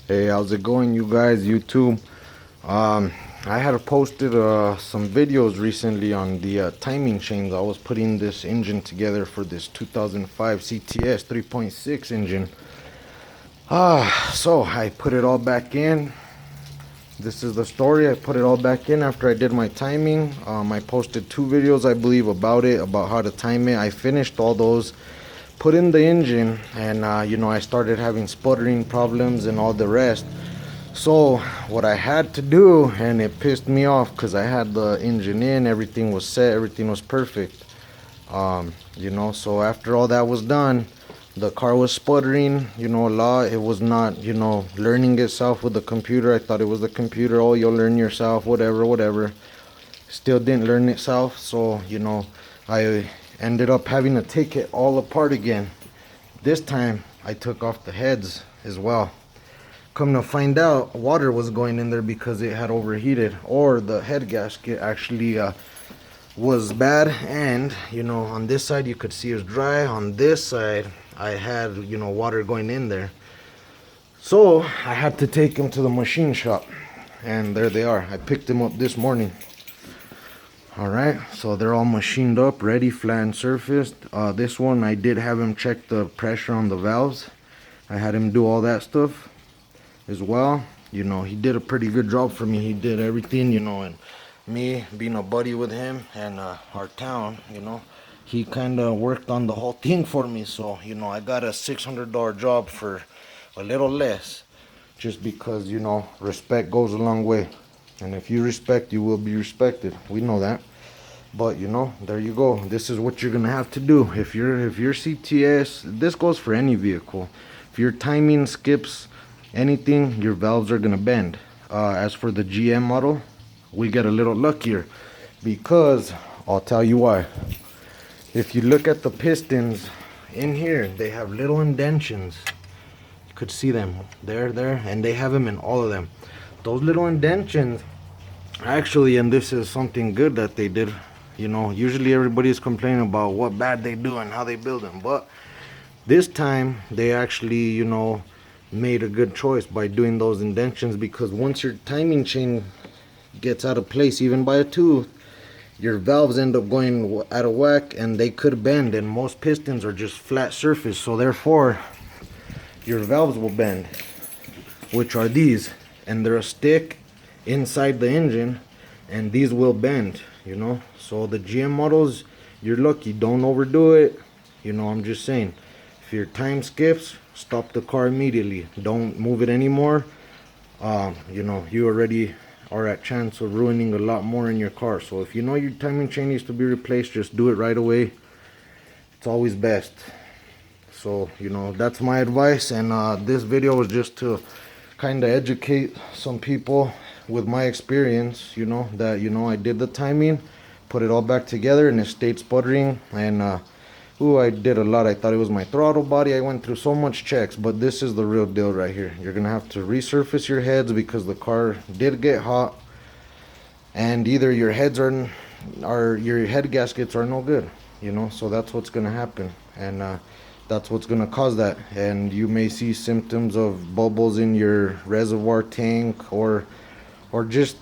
Hey, how's it going, you guys? YouTube. I had posted some videos recently on the timing chains. I was putting this engine together for this 2005 CTS 3.6 engine. So I put it all back in. This is the story. I put it all back in after I did my timing. I posted 2 videos, I believe, about it, about how to time it. I finished all those, put in the engine, and I started having sputtering problems and all the rest. So what I had to do, and it pissed me off because I had the engine in, everything was set, everything was perfect. So after all that was done, the car was sputtering, a lot. It was not, learning itself with the computer. I thought it was the computer. Oh, you'll learn yourself, whatever. Still didn't learn itself. So, I ended up having to take it all apart again. This time I took off the heads as well. Come to find out, water was going in there because it had overheated, or the head gasket actually was bad. And on this side you could see it's dry. On this side I had water going in there. So I had to take them to the machine shop, and there they are. I picked them up this morning. All right, so they're all machined up, ready, flat and surfaced. This one I did have him check the pressure on the valves. I had him do all that stuff as well. He did a pretty good job for me. He did everything, and me being a buddy with him and our town, he kind of worked on the whole thing for me. So I got a $600 job for a little less, just because respect goes a long way, and if you respect, you will be respected. We know that. But there you go. This is what you're gonna have to do if your CTS, this goes for any vehicle, if your timing skips anything, your valves are gonna bend. As for the GM model, we get a little luckier, because I'll tell you why. If you look at the pistons in here, they have little indentions. You could see them there, and they have them in all of them. Those little indentions, actually, and this is something good that they did. Usually everybody's complaining about what bad they do and how they build them, but this time they actually made a good choice by doing those indentions, because once your timing chain gets out of place, even by a tooth, your valves end up going out of whack, and they could bend, and most pistons are just flat surface, so therefore your valves will bend, which are these, and they're a stick inside the engine, and these will bend. So the GM models, you're lucky. Don't overdo it. I'm just saying, if your time skips, stop the car immediately. Don't move it anymore. You already are at chance of ruining a lot more in your car. So if your timing chain needs to be replaced, just do it right away. It's always best. So that's my advice, and this video was just to kind of educate some people with my experience, that I did the timing, put it all back together, and it stayed sputtering. And I did a lot. I thought it was my throttle body. I went through so much checks, but this is the real deal right here. You're gonna have to resurface your heads, because the car did get hot, and either your heads your head gaskets are no good, so that's what's gonna happen, and that's what's gonna cause that. And you may see symptoms of bubbles in your reservoir tank, or just,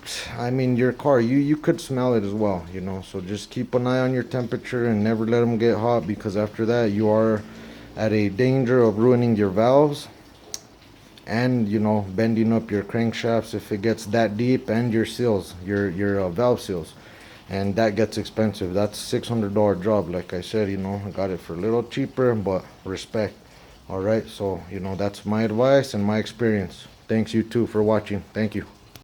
your car, you could smell it as well, so just keep an eye on your temperature and never let them get hot, because after that you are at a danger of ruining your valves, and bending up your crankshafts if it gets that deep, and your seals, your valve seals, and that gets expensive. That's $600 job. Like I said, I got it for a little cheaper, but respect. All right, so that's my advice and my experience. Thanks, you too, for watching. Thank you.